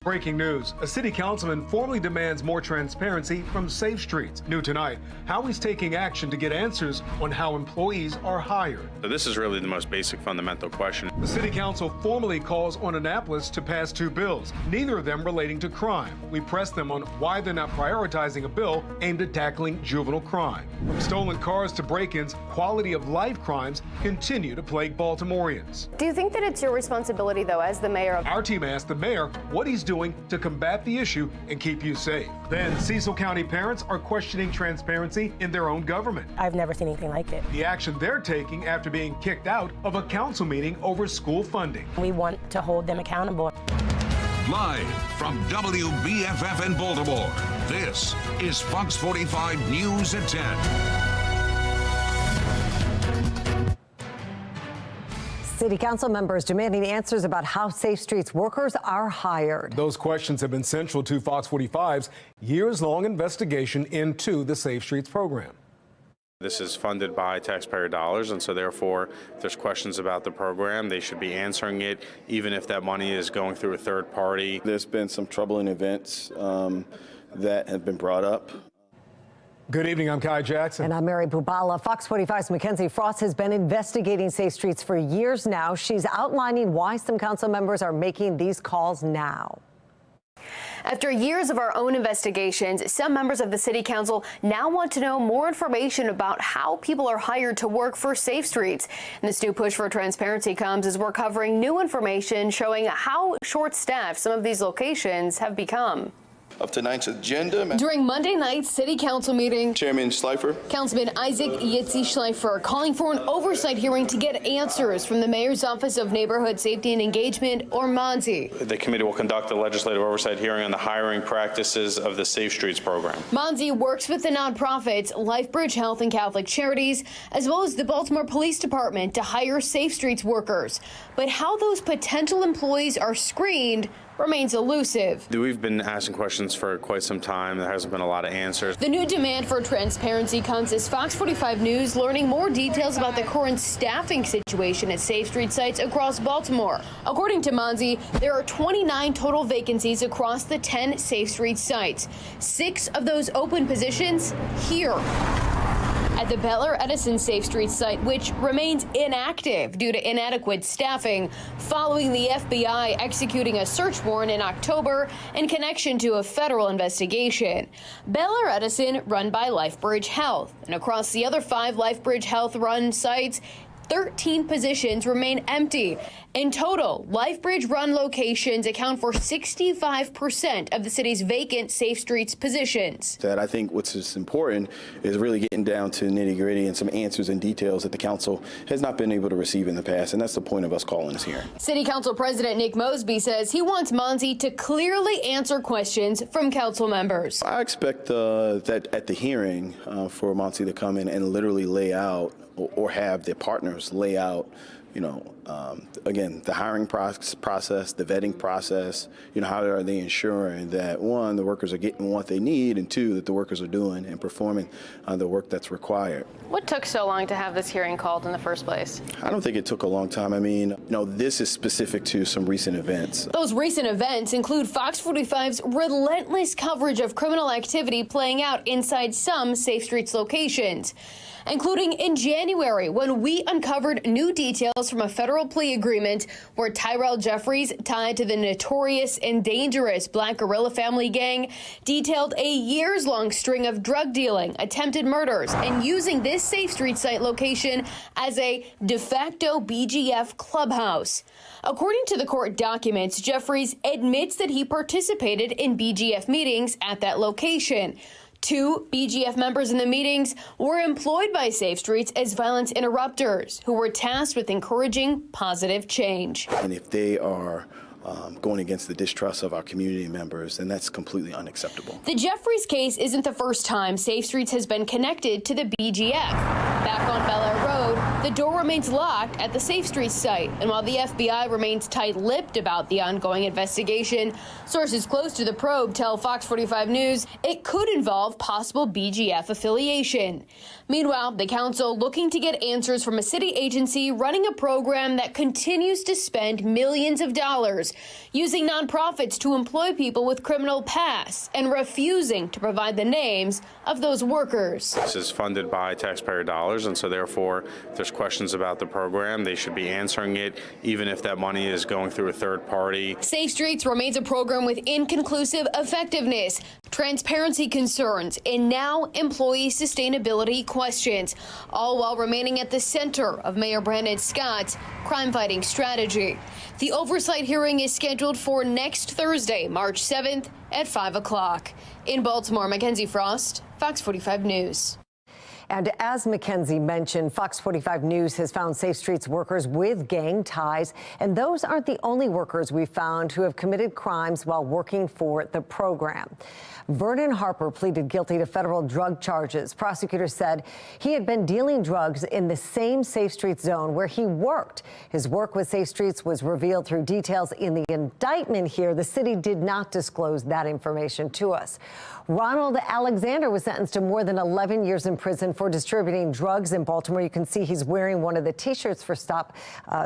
Breaking news. A city councilman formally demands more transparency from Safe Streets. New tonight, how he's taking action to get answers on how employees are hired. So this is really the most basic fundamental question. The city council formally calls on Annapolis to pass 2 bills, neither of them relating to crime. We press them on why they're not prioritizing a bill aimed at tackling juvenile crime. From stolen cars to break-ins, quality of life crimes continue to plague Baltimoreans. Do you think that it's your responsibility, though, as the mayor of... Our team asked the mayor what he's doing to combat the issue and keep you safe. Then Cecil County parents are questioning transparency in their own government. I've never seen anything like it. The action they're taking after being kicked out of a council meeting over school funding. We want to hold them accountable. Live from WBFF in Baltimore, this is Fox 45 News at 10. City council members demanding answers about how Safe Streets workers are hired. Those questions have been central to Fox 45's years-long investigation into the Safe Streets program. This is funded by taxpayer dollars, and so therefore, if there's questions about the program, they should be answering it, even if that money is going through a third party. There's been some troubling events that have been brought up. Good evening, I'm Kai Jackson. And I'm Mary Bubala. Fox 45's Mackenzie Frost has been investigating Safe Streets for years now. She's outlining why some council members are making these calls now. After years of our own investigations, some members of the city council now want to know more information about how people are hired to work for Safe Streets. And this new push for transparency comes as we're covering new information showing how short-staffed some of these locations have become. Of tonight's agenda. During Monday night's city council meeting, Chairman Schleifer. Councilman Isaac Yitzi Schleifer calling for an oversight hearing to get answers from the Mayor's Office of Neighborhood Safety and Engagement, or MONSE. The committee will conduct a legislative oversight hearing on the hiring practices of the Safe Streets program. MONSE works with the nonprofits LifeBridge Health and Catholic Charities, as well as the Baltimore Police Department to hire Safe Streets workers. But how those potential employees are screened remains elusive. We've been asking questions for quite some time. There hasn't been a lot of answers. The new demand for transparency comes as Fox 45 News learning more details about the current staffing situation at Safe Street sites across Baltimore. According to MONSE, there are 29 total vacancies across the 10 Safe Street sites. 6 of those open positions here at the Bel Air Edison Safe Street site, which remains inactive due to inadequate staffing following the FBI executing a search warrant in October in connection to a federal investigation. Bel Air Edison run by LifeBridge Health, and across the other 5 LifeBridge Health run sites, 13 positions remain empty. In total, LifeBridge run locations account for 65% of the city's vacant Safe Streets positions. That I think what's just important is really getting down to nitty-gritty and some answers and details that the council has not been able to receive in the past, and that's the point of us calling this hearing. City Council President Nick Mosby says he wants MONSE to clearly answer questions from council members. I expect that at the hearing for MONSE to come in and literally lay out or have their partners lay out, again, the hiring process, the vetting process, how are they ensuring that, 1, the workers are getting what they need, and 2, that the workers are doing and performing the work that's required. What took so long to have this hearing called in the first place? I don't think it took a long time. I mean, this is specific to some recent events. Those recent events include Fox 45's relentless coverage of criminal activity playing out inside some Safe Streets locations, including in January when we uncovered new details from a federal plea agreement where Tyrell Jeffries, tied to the notorious and dangerous Black Guerrilla family gang, detailed a years-long string of drug dealing, attempted murders, and using this Safe Street site location as a de facto BGF clubhouse. According to the court documents, Jeffries admits that he participated in BGF meetings at that location. 2 BGF members in the meetings were employed by Safe Streets as violence interrupters who were tasked with encouraging positive change. And if they are going against the distrust of our community members, then that's completely unacceptable. The Jeffries case isn't the first time Safe Streets has been connected to the BGF. Back on Bel Air Road, the door remains locked at the Safe Streets site, and while the FBI remains tight-lipped about the ongoing investigation, sources close to the probe tell Fox 45 News it could involve possible BGF affiliation. Meanwhile, the council looking to get answers from a city agency running a program that continues to spend millions of dollars workers, using nonprofits to employ people with criminal pasts, and refusing to provide the names of those workers. This is funded by taxpayer dollars, and so therefore, if there's questions about the program, they should be answering it, even if that money is going through a third party. Safe Streets remains a program with inconclusive effectiveness, transparency concerns, and now employee sustainability questions, all while remaining at the center of Mayor Brandon Scott's crime-fighting strategy. The oversight hearing is scheduled for next Thursday, March 7th at 5 o'clock. In Baltimore, Mackenzie Frost, Fox 45 News. And as Mackenzie mentioned, Fox 45 News has found Safe Streets workers with gang ties. And those aren't the only workers we found who have committed crimes while working for the program. Vernon Harper pleaded guilty to federal drug charges. Prosecutors said he had been dealing drugs in the same Safe Streets zone where he worked. His work with Safe Streets was revealed through details in the indictment here. The city did not disclose that information to us. Ronald Alexander was sentenced to more than 11 years in prison for distributing drugs in Baltimore. You can see he's wearing one of the T-shirts for Stop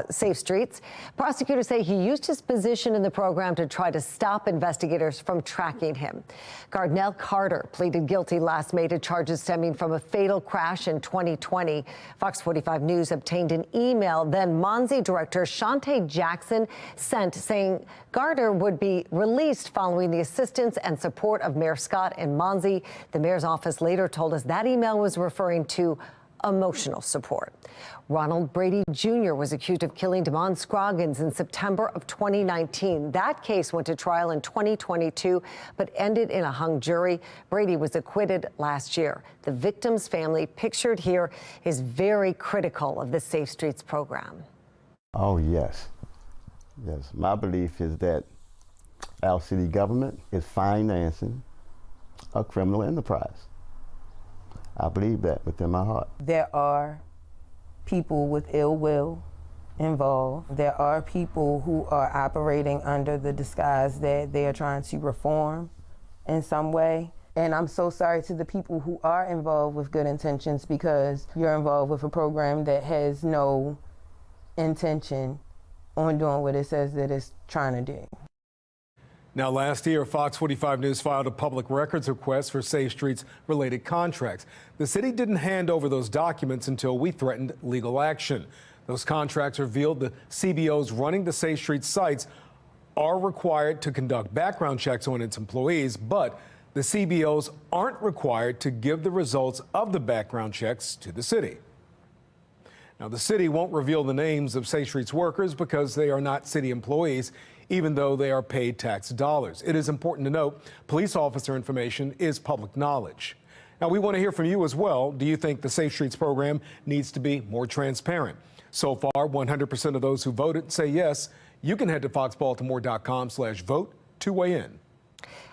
Safe Streets. Prosecutors say he used his position in the program to try to stop investigators from tracking him. Gardnell Carter pleaded guilty last May to charges stemming from a fatal crash in 2020. Fox 45 News obtained an email then Monzi director Shantae Jackson sent saying Carter would be released following the assistance and support of Mayor Scott and Monzi. The mayor's office later told us that email was referring to emotional support. Ronald Brady Jr. was accused of killing Damon Scroggins in September of 2019. That case went to trial in 2022, but ended in a hung jury. Brady was acquitted last year. The victim's family, pictured here, is very critical of the Safe Streets program. Oh, yes. Yes. My belief is that our city government is financing a criminal enterprise. I believe that within my heart. There are people with ill will involved. There are people who are operating under the disguise that they are trying to reform in some way. And I'm so sorry to the people who are involved with good intentions, because you're involved with a program that has no intention on doing what it says that it's trying to do. Now, last year, Fox 45 News filed a public records request for Safe Streets related contracts. The city didn't hand over those documents until we threatened legal action. Those contracts revealed the CBOs running the Safe Streets sites are required to conduct background checks on its employees, but the CBOs aren't required to give the results of the background checks to the city. Now, the city won't reveal the names of Safe Streets workers because they are not city employees, even though they are paid tax dollars. It is important to note police officer information is public knowledge. Now, we want to hear from you as well. Do you think the Safe Streets program needs to be more transparent? So far, 100% of those who voted say yes. You can head to foxbaltimore.com/vote to weigh in.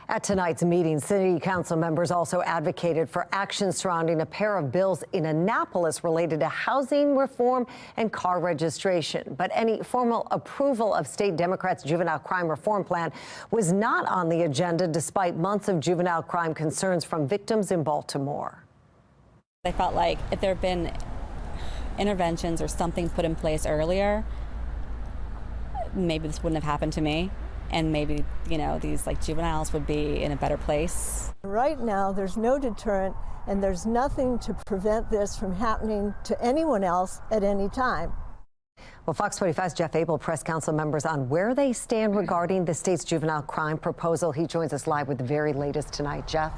At tonight's meeting, city council members also advocated for action surrounding a pair of bills in Annapolis related to housing reform and car registration. But any formal approval of state Democrats' juvenile crime reform plan was not on the agenda, despite months of juvenile crime concerns from victims in Baltimore. I felt like if there had been interventions or something put in place earlier, maybe this wouldn't have happened to me. And maybe, you know, these juveniles would be in a better place. Right now, there's no deterrent, and there's nothing to prevent this from happening to anyone else at any time. Well, Fox 45's Jeff Abel pressed council members on where they stand regarding the state's juvenile crime proposal. He joins us live with the very latest tonight. Jeff?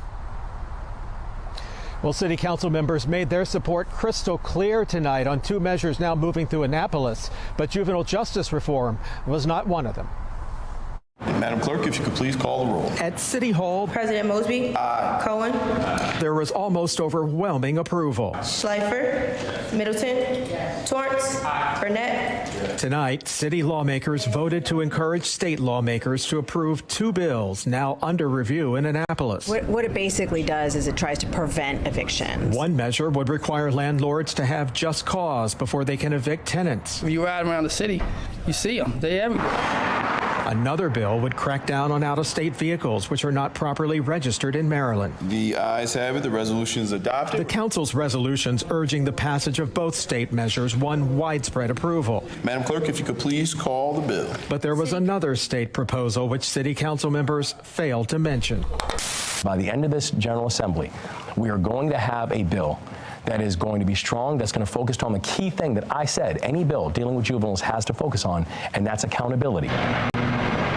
Well, city council members made their support crystal clear tonight on two measures now moving through Annapolis, but juvenile justice reform was not one of them. Madam Clerk, if you could please call the roll. At City Hall, President Mosby. Cohen. There was almost overwhelming approval. Schleifer. Middleton. Torrance. Burnett. Tonight, city lawmakers voted to encourage state lawmakers to approve two bills now under review in Annapolis. What it basically does is it tries to prevent evictions. One measure would require landlords to have just cause before they can evict tenants. If you ride around the city, you see them. They everywhere. Another bill would crack down on out-of-state vehicles which are not properly registered in Maryland. The ayes have it. The resolution is adopted. The council's resolutions urging the passage of both state measures won widespread approval. Madam Clerk, if you could please call the bill. But there was another state proposal which city council members failed to mention. By the end of this General Assembly, we are going to have a bill that is going to be strong, that's going to focus on the key thing that I said any bill dealing with juveniles has to focus on, and that's accountability.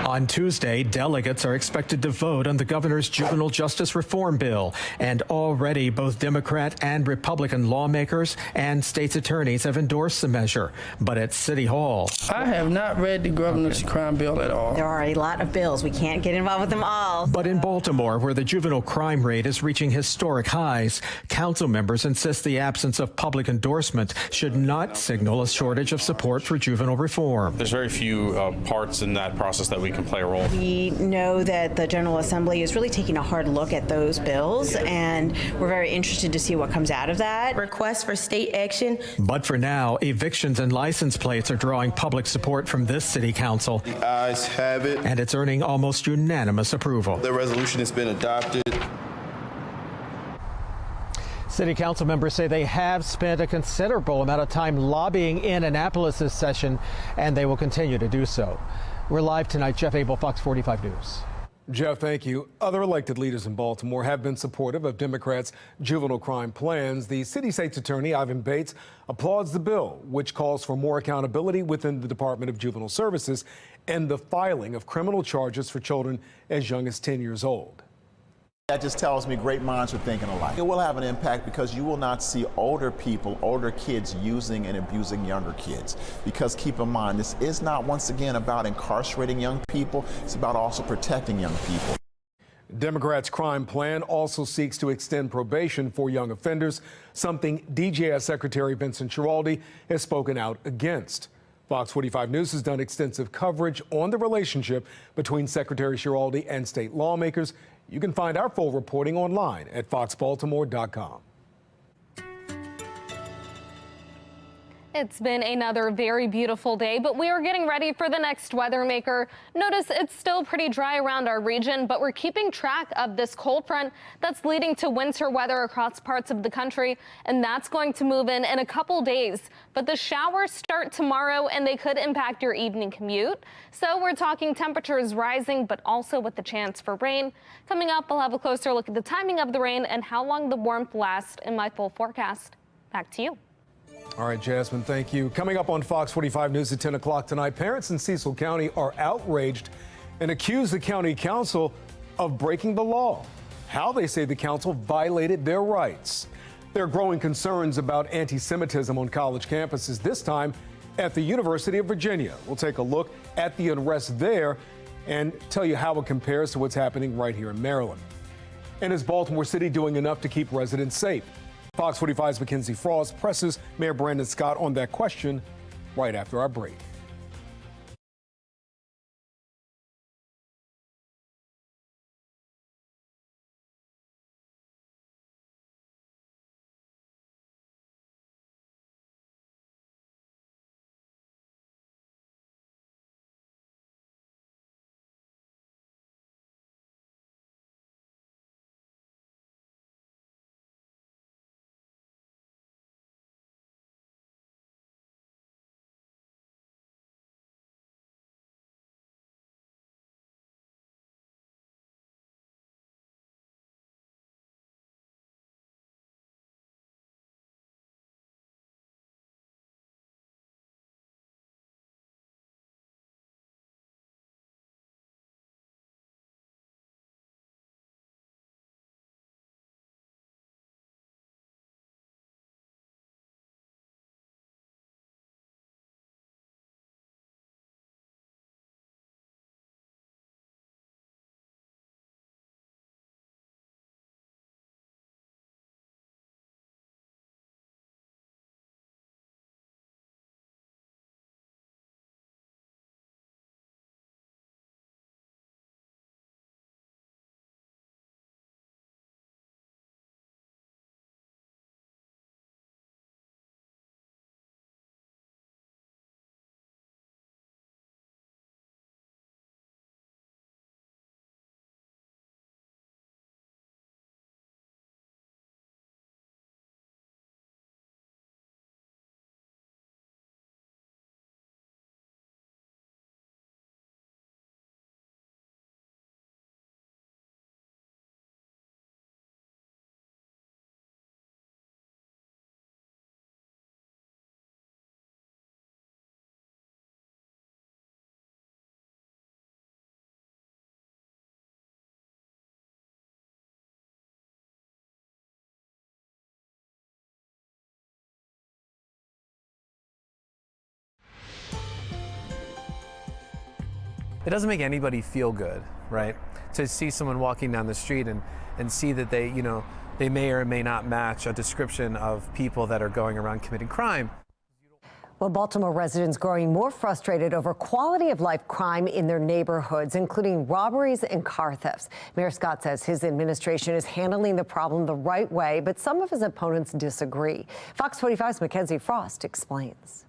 On Tuesday, delegates are expected to vote on the governor's juvenile justice reform bill, and already both Democrat and Republican lawmakers and state's attorneys have endorsed the measure. But at City Hall, I have not read the governor's crime bill at all. There are a lot of bills. We can't get involved with them all. But in Baltimore, where the juvenile crime rate is reaching historic highs, council members insist the absence of public endorsement should not signal a shortage of support for juvenile reform. There's very few parts in that process that we can play a role. We know that the General Assembly is really taking a hard look at those bills, and we're very interested to see what comes out of that. Request for state action. But for now, evictions and license plates are drawing public support from this city council. The ayes have it. And it's earning almost unanimous approval. The resolution has been adopted. City council members say they have spent a considerable amount of time lobbying in Annapolis this session, and they will continue to do so. We're live tonight. Jeff Abel, Fox 45 News. Jeff, thank you. Other elected leaders in Baltimore have been supportive of Democrats' juvenile crime plans. The city state's attorney, Ivan Bates, applauds the bill, which calls for more accountability within the Department of Juvenile Services and the filing of criminal charges for children as young as 10 years old. That just tells me great minds are thinking alike. It will have an impact because you will not see older people, older kids using and abusing younger kids. Because keep in mind, this is not once again about incarcerating young people, it's about also protecting young people. Democrats' crime plan also seeks to extend probation for young offenders, something DJS Secretary Vincent Schiraldi has spoken out against. Fox 45 News has done extensive coverage on the relationship between Secretary Schiraldi and state lawmakers. You can find our full reporting online at foxbaltimore.com. It's been another very beautiful day, but we are getting ready for the next weather maker. Notice it's still pretty dry around our region, but we're keeping track of this cold front that's leading to winter weather across parts of the country, and that's going to move in a couple days. But the showers start tomorrow, and they could impact your evening commute. So we're talking temperatures rising, but also with the chance for rain. Coming up, we'll have a closer look at the timing of the rain and how long the warmth lasts in my full forecast. Back to you. All right, Jasmine, thank you. Coming up on Fox 45 News at 10 o'clock tonight, parents in Cecil County are outraged and accuse the county council of breaking the law. How they say the council violated their rights. There are growing concerns about anti-Semitism on college campuses, this time at the University of Virginia. We'll take a look at the unrest there and tell you how it compares to what's happening right here in Maryland. And is Baltimore City doing enough to keep residents safe? Fox 45's Mackenzie Frost presses Mayor Brandon Scott on that question right after our break. It doesn't make anybody feel good, right? To see someone walking down the street and see that they, you know, they may or may not match a description of people that are going around committing crime. Well, Baltimore residents growing more frustrated over quality of life crime in their neighborhoods, including robberies and car thefts. Mayor Scott says his administration is handling the problem the right way, but some of his opponents disagree. Fox 45's Mackenzie Frost explains.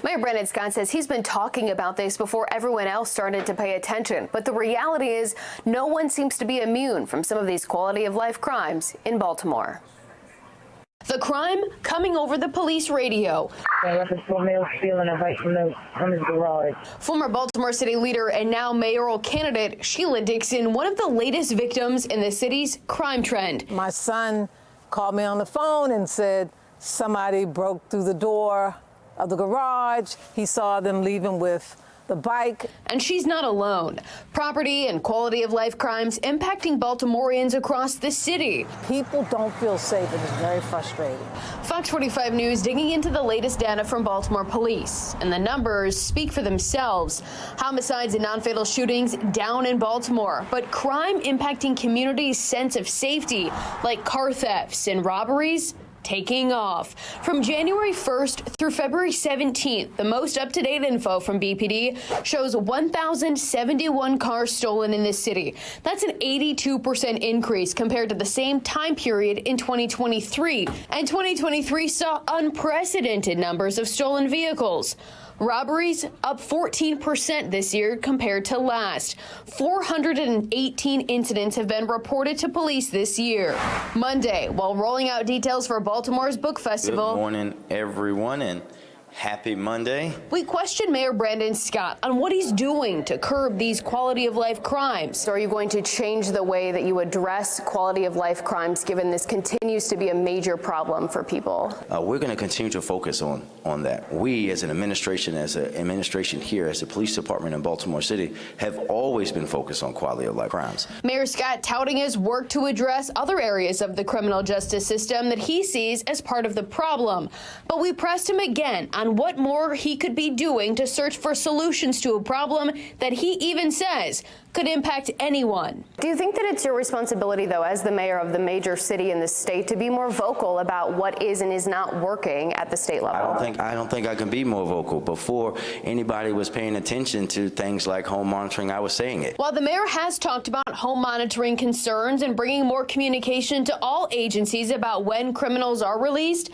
Mayor Brandon Scott says he's been talking about this before everyone else started to pay attention. But the reality is no one seems to be immune from some of these quality of life crimes in Baltimore. The crime coming over the police radio. Stealing a bike from his garage. Former Baltimore City leader and now mayoral candidate Sheila Dixon, one of the latest victims in the city's crime trend. My son called me on the phone and said somebody broke through the door of the garage. He saw them leaving with the bike. And she's not alone. Property and quality of life crimes impacting Baltimoreans across the city. People don't feel safe, and it's very frustrating. Fox 45 News digging into the latest data from Baltimore police. And the numbers speak for themselves. Homicides and non-fatal shootings down in Baltimore, but crime impacting communities' sense of safety, like car thefts and robberies, taking off. From January 1st through February 17th, the most up-to-date info from BPD shows 1,071 cars stolen in this city. That's an 82% increase compared to the same time period in 2023. And 2023 saw unprecedented numbers of stolen vehicles. Robberies up 14% this year compared to last. 418 incidents have been reported to police this year. Monday, while rolling out details for Baltimore's Book Festival. Good morning, everyone, and happy Monday. We questioned Mayor Brandon Scott on what he's doing to curb these quality of life crimes. So are you going to change the way that you address quality of life crimes, given this continues to be a major problem for people? We're going to continue to focus on that. We, as an administration here, as the police department in Baltimore City, have always been focused on quality of life crimes. Mayor Scott touting his work to address other areas of the criminal justice system that he sees as part of the problem. But we pressed him again on what more he could be doing to search for solutions to a problem that he even says could impact anyone. Do you think that it's your responsibility, though, as the mayor of the major city in the state, to be more vocal about what is and is not working at the state level? I don't think I can be more vocal. Before anybody was paying attention to things like home monitoring, I was saying it. While the mayor has talked about home monitoring concerns and bringing more communication to all agencies about when criminals are released,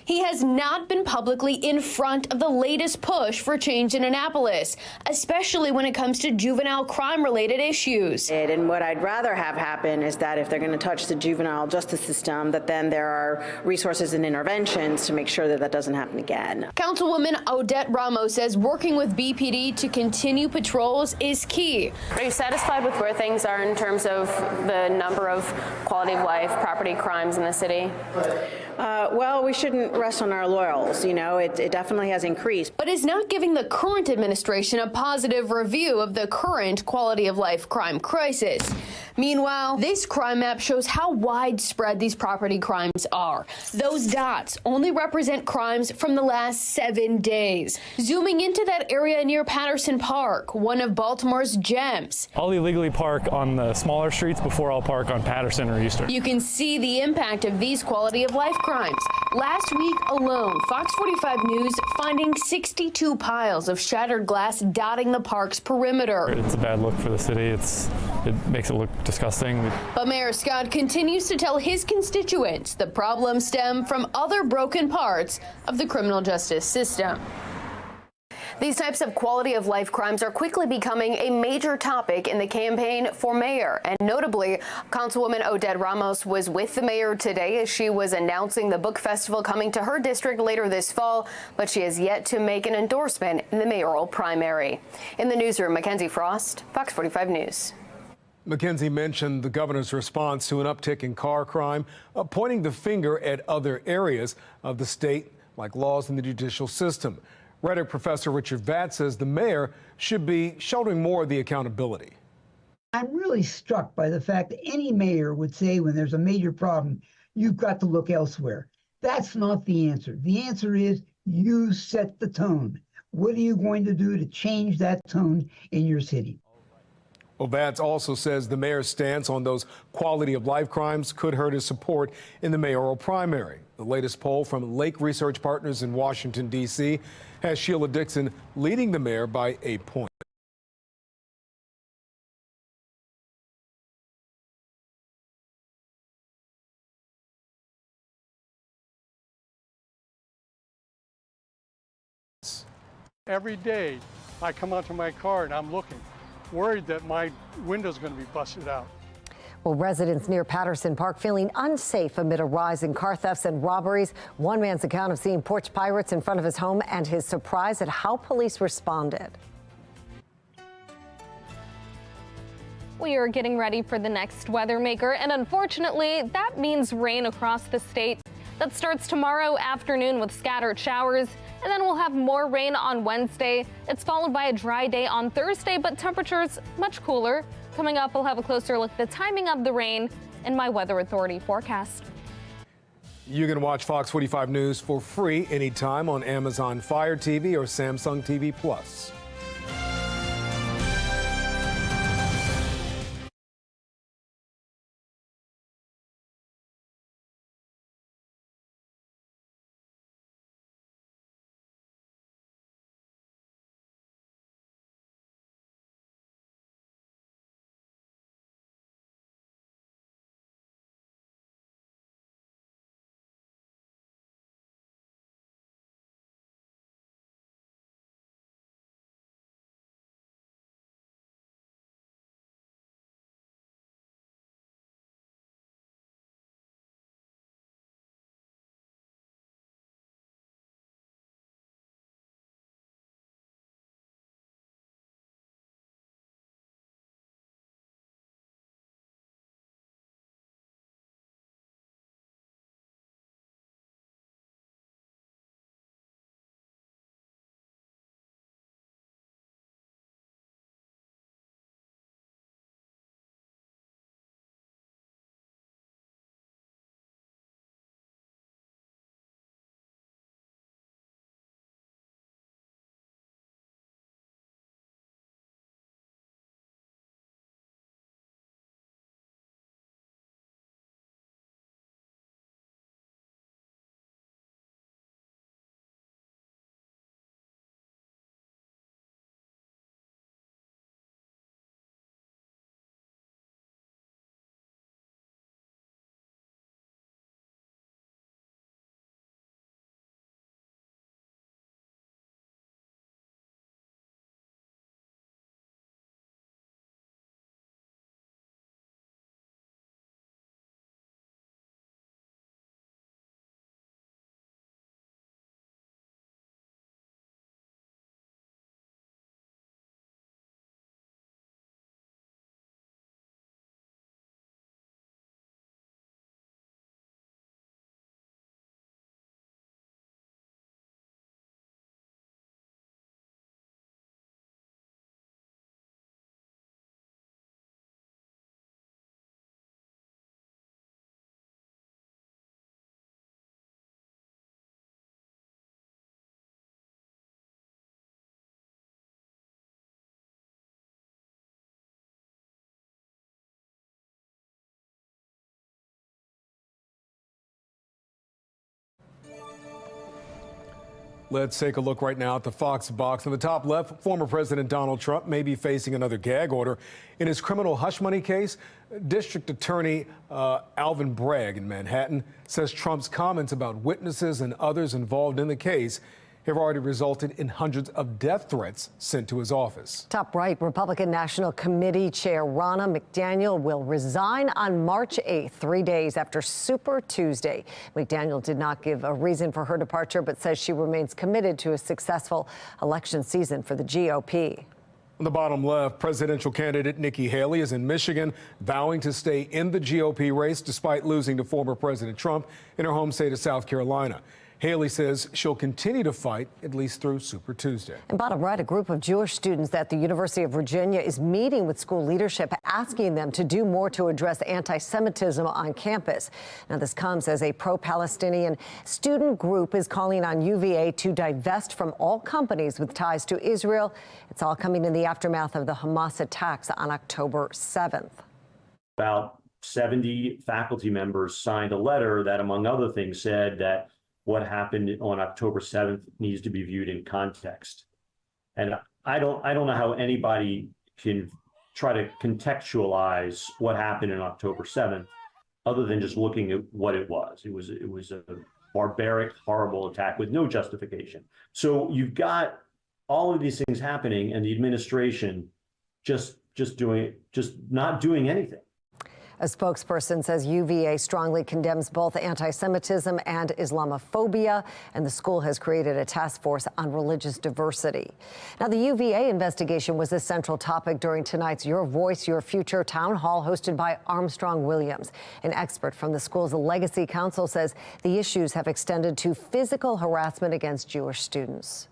he has not been publicly in front of the latest push for change in Annapolis, especially when it comes to juvenile crime-related issues. And what I'd rather have happen is that if they're going to touch the juvenile justice system, that then there are resources and interventions to make sure that that doesn't happen again. Councilwoman Odette Ramos says working with BPD to continue patrols is key. Are you satisfied with where things are in terms of the number of quality of life property crimes in the city? Well, we shouldn't rest on our laurels. You know, it definitely has increased. But is not giving the current administration a positive review of the current quality of life crime crisis. Meanwhile, this crime map shows how widespread these property crimes are. Those dots only represent crimes from the last 7 days. Zooming into that area near Patterson Park, one of Baltimore's gems. I'll illegally park on the smaller streets before I'll park on Patterson or Eastern. You can see the impact of these quality of life crimes. Last week alone, Fox 45 News finding 62 piles of shattered glass dotting the park's perimeter. It's a bad look for the city. It makes it look disgusting. But Mayor Scott continues to tell his constituents the problems stem from other broken parts of the criminal justice system. These types of quality of life crimes are quickly becoming a major topic in the campaign for mayor. And notably, Councilwoman Odette Ramos was with the mayor today as she was announcing the book festival coming to her district later this fall, but she has yet to make an endorsement in the mayoral primary. In the newsroom, Mackenzie Frost, Fox 45 News. Mackenzie mentioned the governor's response to an uptick in car crime, pointing the finger at other areas of the state, like laws in the judicial system. Rhetoric professor Richard Vatt says the mayor should be shouldering more of the accountability. I'm really struck by the fact that any mayor would say when there's a major problem, you've got to look elsewhere. That's not the answer. The answer is you set the tone. What are you going to do to change that tone in your city? Well, Vance also says the mayor's stance on those quality of life crimes could hurt his support in the mayoral primary. The latest poll from Lake Research Partners in Washington, D.C. has Sheila Dixon leading the mayor by 8 points. Every day I come out to my car and I'm looking, worried that my window's going to be busted out. Well, residents near Patterson Park feeling unsafe amid a rise in car thefts and robberies. One man's account of seeing porch pirates in front of his home and his surprise at how police responded. We are getting ready for the next weather maker, and unfortunately, that means rain across the state. That starts tomorrow afternoon with scattered showers, and then we'll have more rain on Wednesday. It's followed by a dry day on Thursday, but temperatures much cooler. Coming up, we'll have a closer look at the timing of the rain in my Weather Authority forecast. You can watch Fox 45 News for free anytime on Amazon Fire TV or Samsung TV Plus. Let's take a look right now at the Fox box. On the top left, former President Donald Trump may be facing another gag order in his criminal hush money case. District Attorney Alvin Bragg in Manhattan says Trump's comments about witnesses and others involved in the case have already resulted in hundreds of death threats sent to his office. Top right, Republican National Committee Chair Ronna McDaniel will resign on March 8th, 3 days after Super Tuesday. McDaniel did not give a reason for her departure, but says she remains committed to a successful election season for the GOP. On the bottom left, presidential candidate Nikki Haley is in Michigan, vowing to stay in the GOP race despite losing to former President Trump in her home state of South Carolina. Haley says she'll continue to fight at least through Super Tuesday. And bottom right, a group of Jewish students at the University of Virginia is meeting with school leadership, asking them to do more to address anti-Semitism on campus. Now, this comes as a pro-Palestinian student group is calling on UVA to divest from all companies with ties to Israel. It's all coming in the aftermath of the Hamas attacks on October 7th. About 70 faculty members signed a letter that, among other things, said that what happened on October 7th needs to be viewed in context. And I don't know how anybody can try to contextualize what happened on October 7th other than just looking at what it was. It was a barbaric, horrible attack with no justification. So you've got all of these things happening and the administration just not doing anything. A spokesperson says UVA strongly condemns both anti-Semitism and Islamophobia, and the school has created a task force on religious diversity. Now, the UVA investigation was a central topic during tonight's Your Voice, Your Future town hall hosted by Armstrong Williams. An expert from the school's Legacy Council says the issues have extended to physical harassment against Jewish students.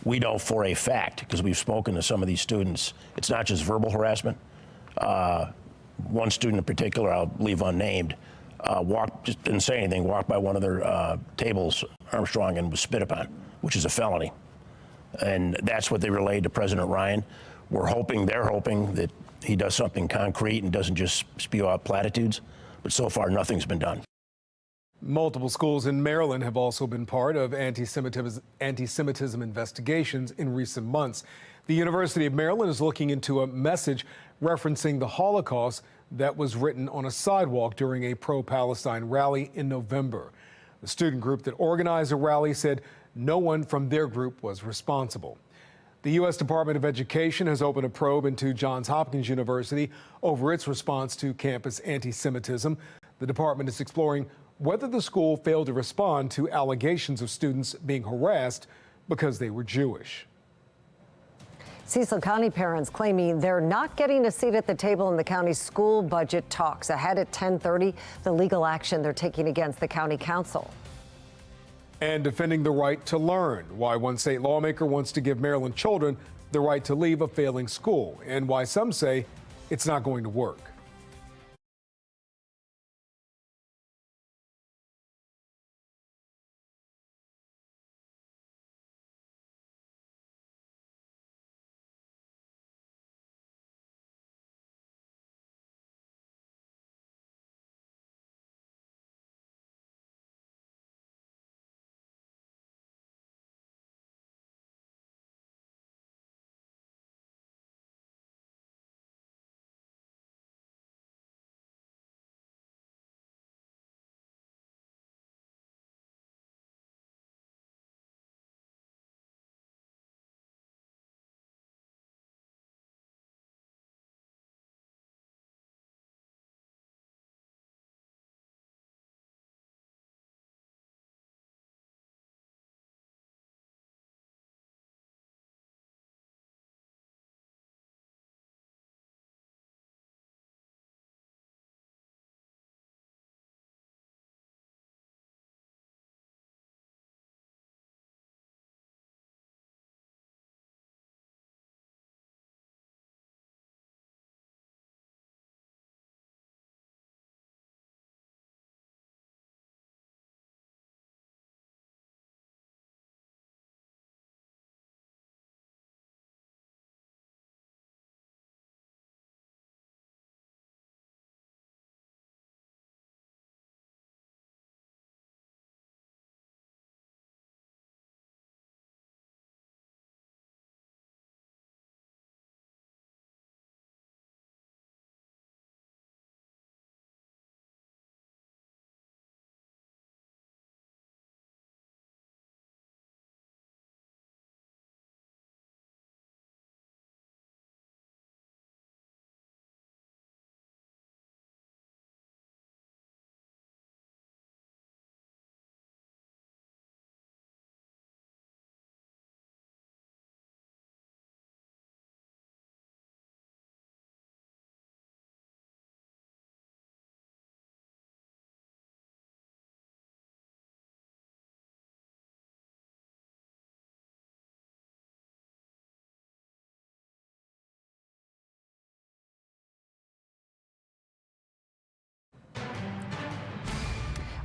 We know for a fact, because we've spoken to some of these students, it's not just verbal harassment. One student in particular, I'll leave unnamed, just didn't say anything, walked by one of their tables, Armstrong, and was spit upon, which is a felony. And that's what they relayed to President Ryan. They're hoping that he does something concrete and doesn't just spew out platitudes. But so far, nothing's been done. Multiple schools in Maryland have also been part of anti-Semitism investigations in recent months. The University of Maryland is looking into a message referencing the Holocaust that was written on a sidewalk during a pro-Palestine rally in November. The student group that organized the rally said no one from their group was responsible. The U.S. Department of Education has opened a probe into Johns Hopkins University over its response to campus anti-Semitism. The department is exploring whether the school failed to respond to allegations of students being harassed because they were Jewish. Cecil County parents claiming they're not getting a seat at the table in the county's school budget talks. Ahead at 10:30, the legal action they're taking against the county council. And defending the right to learn, why one state lawmaker wants to give Maryland children the right to leave a failing school, and why some say it's not going to work.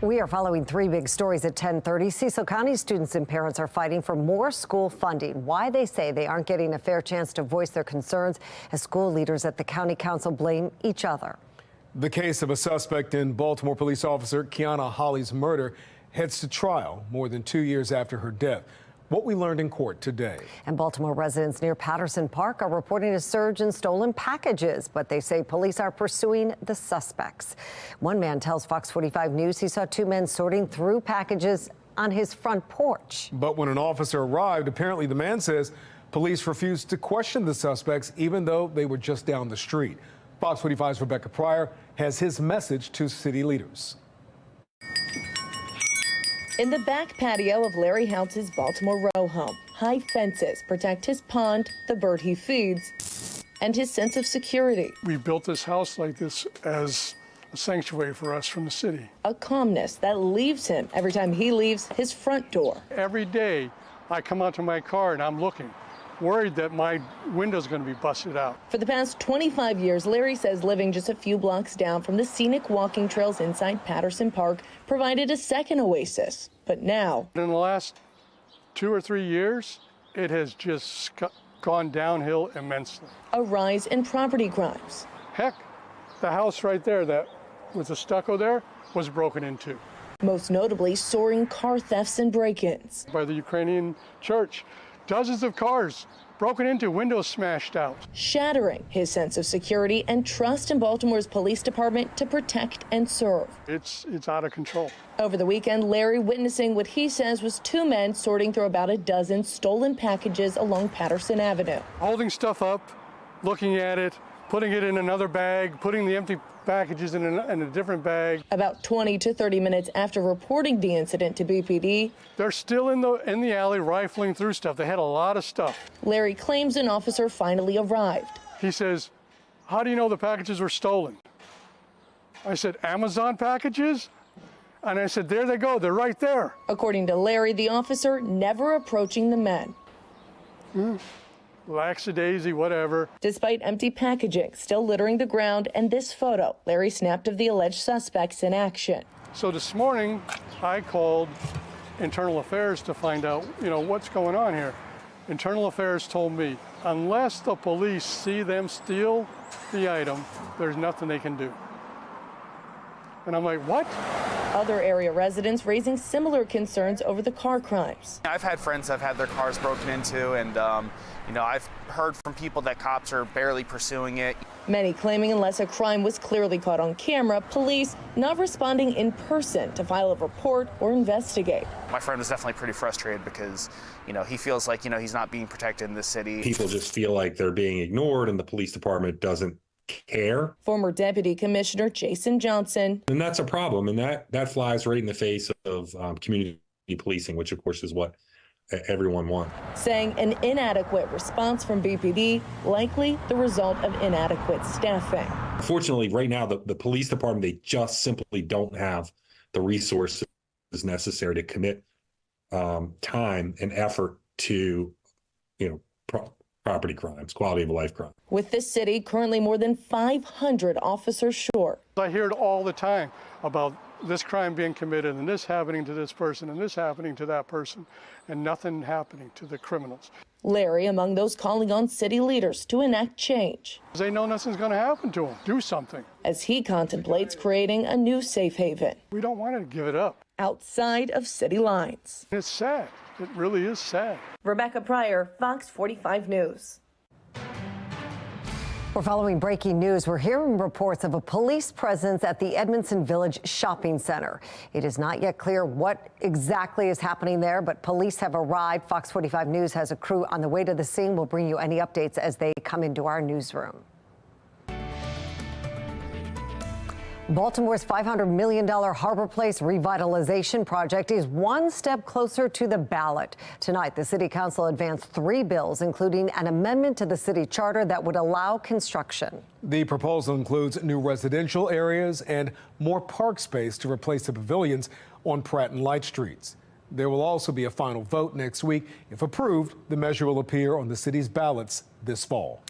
We are following three big stories at 10:30. Cecil County students and parents are fighting for more school funding. Why they say they aren't getting a fair chance to voice their concerns as school leaders at the county council blame each other. The case of a suspect in Baltimore police officer Kiana Holly's murder heads to trial more than 2 years after her death. What we learned in court today. And Baltimore residents near Patterson Park are reporting a surge in stolen packages, but they say police are pursuing the suspects. One man tells Fox 45 News he saw two men sorting through packages on his front porch. But when an officer arrived, apparently the man says police refused to question the suspects, even though they were just down the street. Fox 45's Rebecca Pryor has his message to city leaders. In the back patio of Larry Houtz's Baltimore row home, high fences protect his pond, the bird he feeds, and his sense of security. We built this house like this as a sanctuary for us from the city. A calmness that leaves him every time he leaves his front door. Every day I come out to my car and I'm looking, worried that my window's going to be busted out. For the past 25 years, Larry says living just a few blocks down from the scenic walking trails inside Patterson Park provided a second oasis. But now, in the last 2 or 3 years, it has just gone downhill immensely. A rise in property crimes. Heck, the house right there that with the stucco there was broken into. Most notably, soaring car thefts and break-ins. By the Ukrainian church, dozens of cars broken into, windows smashed out. Shattering his sense of security and trust in Baltimore's police department to protect and serve. It's out of control. Over the weekend, Larry witnessing what he says was two men sorting through about a dozen stolen packages along Patterson Avenue. Holding stuff up, looking at it, putting it in another bag, putting the empty packages in a different bag. About 20 to 30 minutes after reporting the incident to BPD, they're still in the alley rifling through stuff. They had a lot of stuff. Larry claims an officer finally arrived. He says, "How do you know the packages were stolen?" I said, "Amazon packages?" And I said, "There they go, they're right there." According to Larry, the officer never approaching the men. Lackadaisy, whatever. Despite empty packaging still littering the ground and this photo Larry snapped of the alleged suspects in action. So this morning, I called Internal Affairs to find out, what's going on here. Internal Affairs told me, unless the police see them steal the item, there's nothing they can do. And I'm like, what? Other area residents raising similar concerns over the car crimes. I've had friends that have had their cars broken into, and I've heard from people that cops are barely pursuing it. Many claiming unless a crime was clearly caught on camera, police not responding in person to file a report or investigate. My friend was definitely pretty frustrated because, he feels like, he's not being protected in this city. People just feel like they're being ignored and the police department doesn't care. Former Deputy Commissioner Jason Johnson. And that's a problem, and that flies right in the face of community policing, which of course is what everyone wants. Saying an inadequate response from BPD likely the result of inadequate staffing. Unfortunately, right now, the police department, they just simply don't have the resources necessary to commit time and effort to, property crimes, quality of life crimes. With this city currently more than 500 officers short. I hear it all the time about this crime being committed and this happening to this person and this happening to that person and nothing happening to the criminals. Larry among those calling on city leaders to enact change. They know nothing's going to happen to them. Do something. As he contemplates creating a new safe haven. We don't want to give it up. Outside of city lines. It's sad. It really is sad. Rebecca Pryor, Fox 45 News. We're following breaking news. We're hearing reports of a police presence at the Edmondson Village Shopping Center. It is not yet clear what exactly is happening there, but police have arrived. Fox 45 News has a crew on the way to the scene. We'll bring you any updates as they come into our newsroom. Baltimore's $500 million Harbor Place revitalization project is one step closer to the ballot. Tonight, the City Council advanced 3 bills, including an amendment to the city charter that would allow construction. The proposal includes new residential areas and more park space to replace the pavilions on Pratt and Light Streets. There will also be a final vote next week. If approved, the measure will appear on the city's ballots this fall.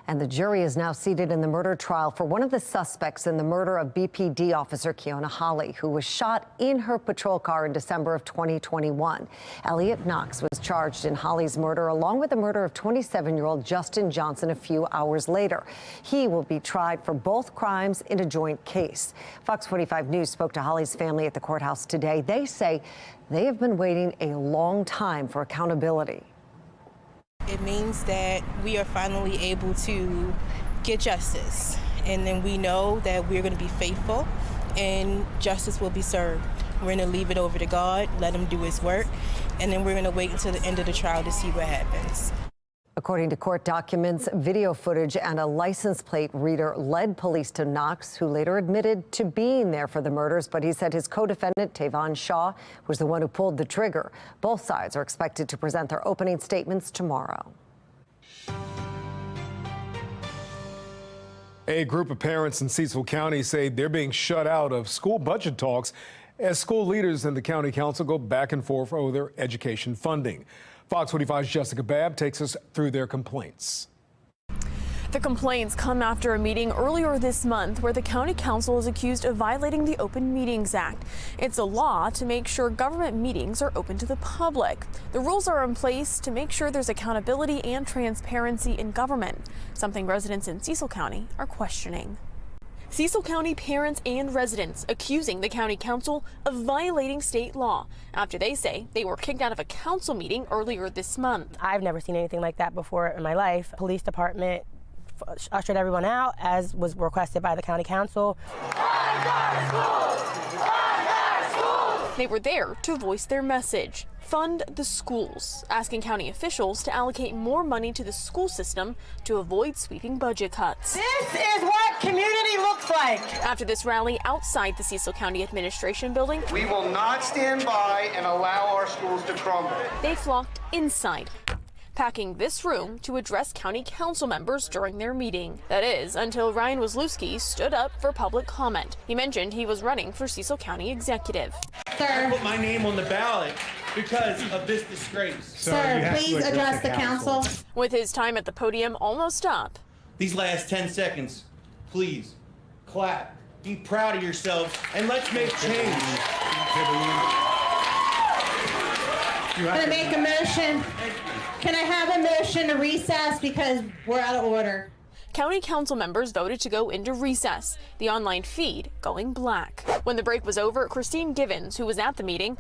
And the jury is now seated in the murder trial for one of the suspects in the murder of BPD officer Kiona Holly, who was shot in her patrol car in December of 2021. Elliot Knox was charged in Holly's murder, along with the murder of 27-year-old Justin Johnson a few hours later. He will be tried for both crimes in a joint case. Fox 45 News spoke to Holly's family at the courthouse today. They say they have been waiting a long time for accountability. It means that we are finally able to get justice, and then we know that we're going to be faithful and justice will be served. We're going to leave it over to God, let him do his work, and then we're going to wait until the end of the trial to see what happens. According to court documents, video footage and a license plate reader led police to Knox, who later admitted to being there for the murders, but he said his co-defendant, Tavon Shaw, was the one who pulled the trigger. Both sides are expected to present their opening statements tomorrow. A group of parents in Cecil County say they're being shut out of school budget talks as school leaders and the county council go back and forth over their education funding. Fox 45's Jessica Babb takes us through their complaints. The complaints come after a meeting earlier this month where the county council is accused of violating the Open Meetings Act. It's a law to make sure government meetings are open to the public. The rules are in place to make sure there's accountability and transparency in government, something residents in Cecil County are questioning. Cecil County parents and residents accusing the county council of violating state law after they say they were kicked out of a council meeting earlier this month. I've never seen anything like that before in my life. Police department ushered everyone out as was requested by the county council. They were there to voice their message. Fund the schools, asking county officials to allocate more money to the school system to avoid sweeping budget cuts. This is what community looks like. After this rally outside the Cecil County Administration Building, we will not stand by and allow our schools to crumble. They flocked inside, packing this room to address county council members during their meeting. That is, until Ryan Wazlewski stood up for public comment. He mentioned he was running for Cecil County Executive. Sir, I put my name on the ballot because of this disgrace. Sir, please address the council. With his time at the podium almost up. These last 10 seconds, please clap, be proud of yourselves, and let's make change. I'm going to make a motion. Can I have a motion to recess because we're out of order? County council members voted to go into recess, the online feed going black. When the break was over, Christine Givens, who was at the meeting,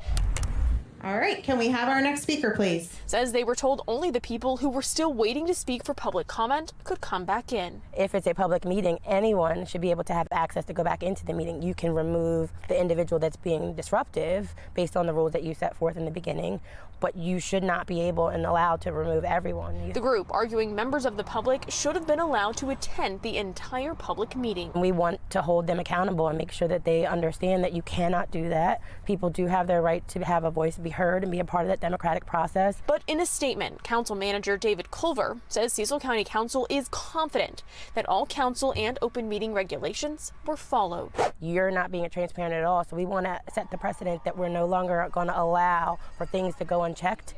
all right, can we have our next speaker, please? Says they were told only the people who were still waiting to speak for public comment could come back in. If it's a public meeting, anyone should be able to have access to go back into the meeting. You can remove the individual that's being disruptive based on the rules that you set forth in the beginning, but you should not be able and allowed to remove everyone. The group arguing members of the public should have been allowed to attend the entire public meeting. We want to hold them accountable and make sure that they understand that you cannot do that. People do have their right to have a voice, be heard, and be a part of that democratic process. But in a statement, Council Manager David Culver says Cecil County Council is confident that all council and open meeting regulations were followed. You're not being transparent at all, so we want to set the precedent that we're no longer going to allow for things to go unchecked.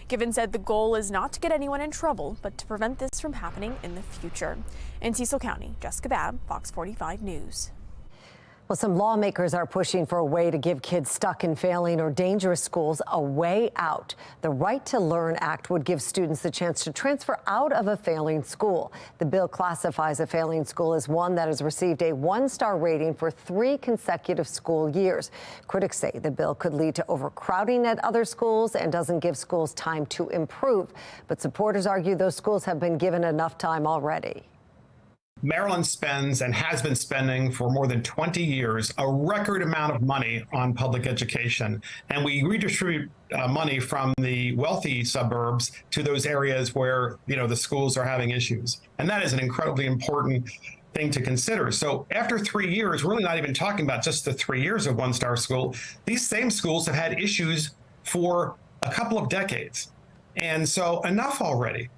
Given said the goal is not to get anyone in trouble, but to prevent this from happening in the future. In Cecil County, Jessica Babb, Fox 45 News. Well, some lawmakers are pushing for a way to give kids stuck in failing or dangerous schools a way out. The Right to Learn Act would give students the chance to transfer out of a failing school. The bill classifies a failing school as one that has received a 1-star rating for 3 consecutive school years. Critics say the bill could lead to overcrowding at other schools and doesn't give schools time to improve. But supporters argue those schools have been given enough time already. Maryland spends and has been spending for more than 20 years a record amount of money on public education. And we redistribute money from the wealthy suburbs to those areas where, the schools are having issues. And that is an incredibly important thing to consider. So after 3 years, we're really not even talking about just the 3 years of 1-star school. These same schools have had issues for a couple of decades. And so enough already.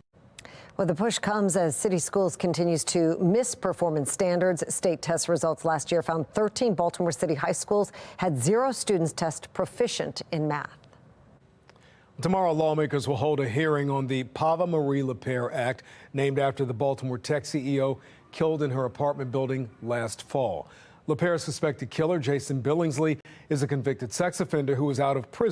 Well, the push comes as city schools continues to miss performance standards. State test results last year found 13 Baltimore City high schools had 0 students test proficient in math. Tomorrow, lawmakers will hold a hearing on the Pava Marie LePere Act, named after the Baltimore tech CEO killed in her apartment building last fall. LePere's suspected killer, Jason Billingsley, is a convicted sex offender who is out of prison.